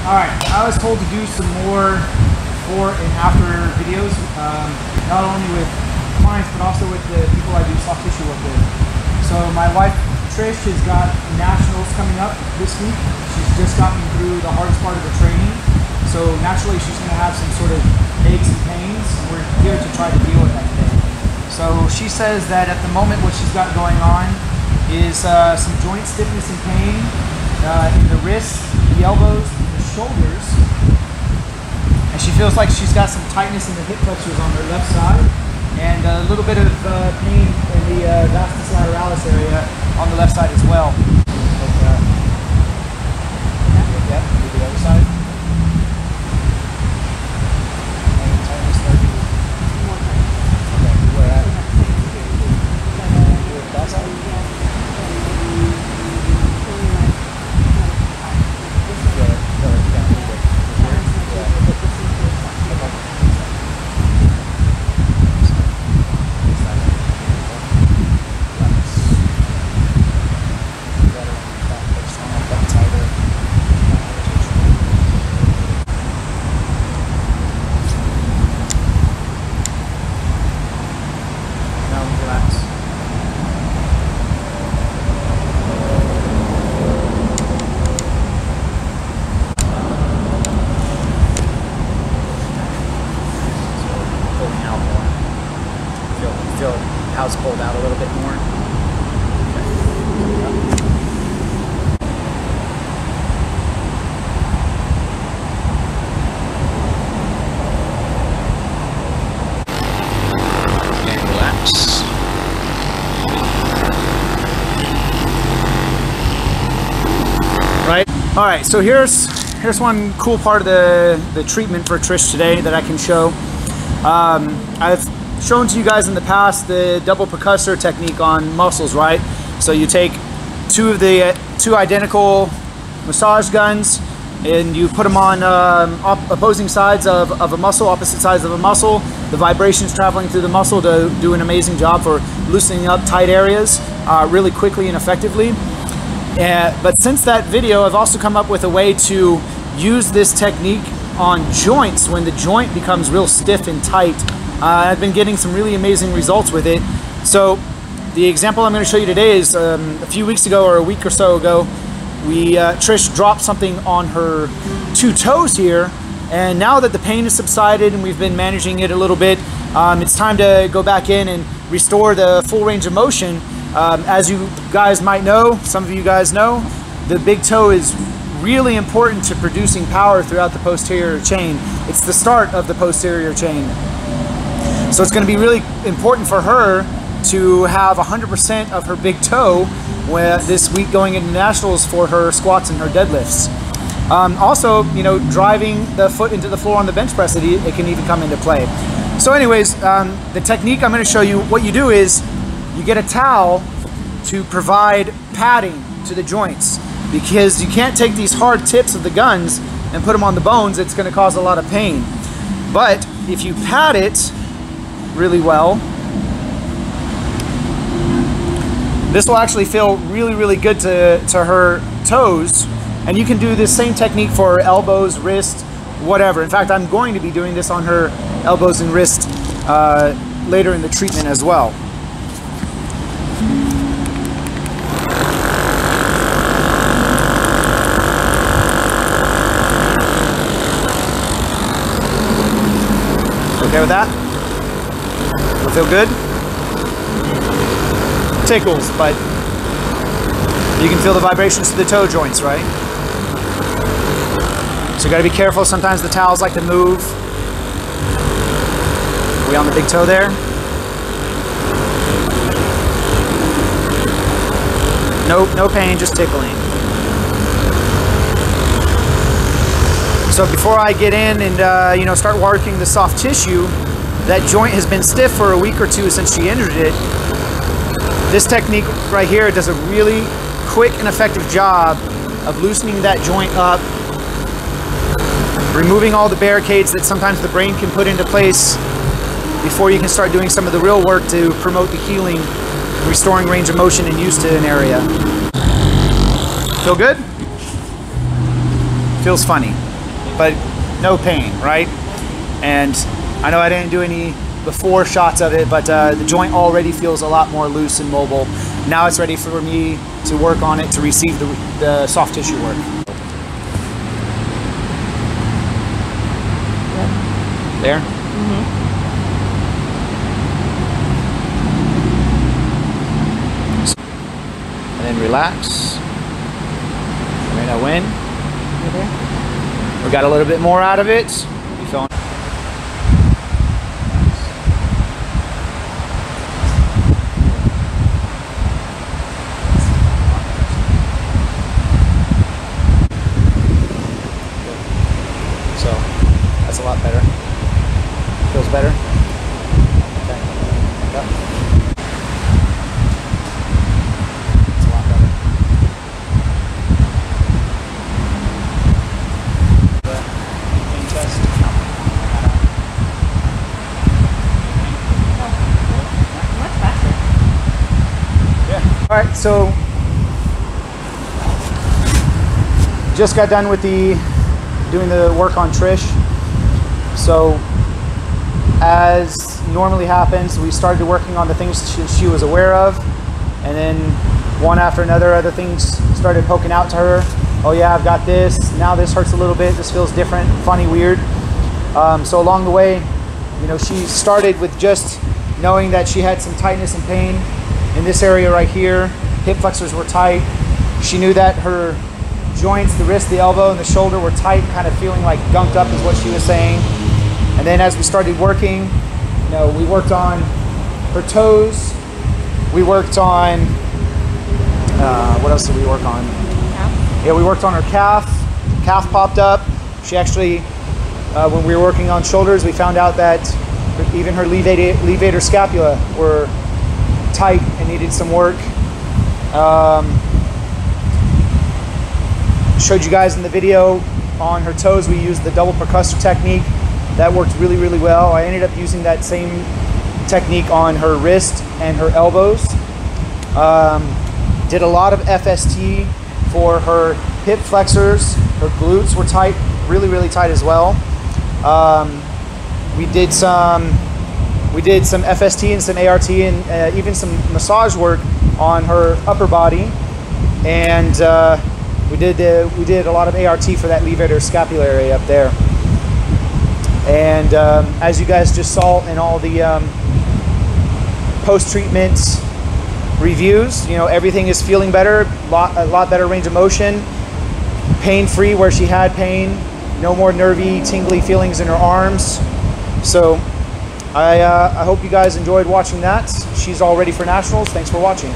Alright, I was told to do some more before and after videos, not only with clients but also with the people I do soft tissue work with. So my wife Trish has got nationals coming up this week. She's just gotten through the hardest part of the training, so naturally she's going to have some sort of aches and pains, and we're here to try to deal with that today. So she says that at the moment what she's got going on is some joint stiffness and pain in the wrists, the elbows, the shoulders, and she feels like she's got some tightness in the hip flexors on her left side, and a little bit of pain in the vastus lateralis area on the left side as well. Yep, do the other side. Tightness there. Okay, where at? That side? Feel how it's pulled out a little bit more. And relax. Right. All right. So here's one cool part of the treatment for Trish today that I can show. I've shown to you guys in the past the double percussor technique on muscles, right? So you take two identical massage guns and you put them on opposing sides of a muscle, opposite sides of a muscle. The vibrations traveling through the muscle to do an amazing job for loosening up tight areas really quickly and effectively. But since that video, I've also come up with a way to use this technique on joints when the joint becomes real stiff and tight. I've been getting some really amazing results with it. So the example I'm going to show you today is a few weeks ago or a week or so ago, Trish dropped something on her two toes here, and now that the pain has subsided and we've been managing it a little bit, it's time to go back in and restore the full range of motion. As you guys might know, some of you guys know, the big toe is really important to producing power throughout the posterior chain. It's the start of the posterior chain. So it's going to be really important for her to have 100% of her big toe this week going into nationals for her squats and her deadlifts. Also, you know, driving the foot into the floor on the bench press, it can even come into play. So anyways, the technique I'm going to show you, what you do is you get a towel to provide padding to the joints, because you can't take these hard tips of the guns and put them on the bones. It's going to cause a lot of pain. But if you pad it really well, this will actually feel really, really good to her toes. And you can do this same technique for elbows, wrist, whatever. In fact, I'm going to be doing this on her elbows and wrist later in the treatment as well. Okay with that? Feel good? Tickles, but you can feel the vibrations to the toe joints, right? So you gotta be careful. Sometimes the towels like to move. Are we on the big toe there? Nope, no pain, just tickling. So before I get in and you know, start working the soft tissue, that joint has been stiff for a week or two since she injured it. This technique right here does a really quick and effective job of loosening that joint up, removing all the barricades that sometimes the brain can put into place before you can start doing some of the real work to promote the healing, restoring range of motion and use to an area. Feel good? Feels funny. but no pain, right? And I know I didn't do any before shots of it, but the joint already feels a lot more loose and mobile. Now it's ready for me to work on it to receive the soft tissue work. There? Mm-hmm. And then relax. Right now, in. We got a little bit more out of it. You feeling? So that's a lot better. Feels better. Okay. Yep. It's a lot better. Chest. Much faster. Yeah. All right. So just got done with doing the work on Trish. So as normally happens, we started working on the things she was aware of, and then one after another, other things started poking out to her. Oh yeah, I've got this. Now this hurts a little bit. This feels different, funny, weird. So along the way, you know, she started with just knowing that she had some tightness and pain in this area right here. Hip flexors were tight. She knew that her joints, the wrist, the elbow, and the shoulder were tight, kind of feeling like gunked up is what she was saying. And then as we started working, you know, we worked on her toes. We worked on, what else did we work on? Calf. Yeah, we worked on her calf. Calf popped up. She actually, when we were working on shoulders, we found out that even her levator scapula were tight and needed some work. Showed you guys in the video on her toes, we used the double percussor technique. That worked really, really well. I ended up using that same technique on her wrist and her elbows. Did a lot of FST for her hip flexors. Her glutes were tight, really, really tight as well. We did some FST and some ART and even some massage work on her upper body. And we did a lot of ART for that levator scapula area up there. And as you guys just saw in all the post-treatment reviews, you know, everything is feeling better, a lot better range of motion, pain-free where she had pain, no more nervy, tingly feelings in her arms. So I hope you guys enjoyed watching that. She's all ready for nationals. Thanks for watching.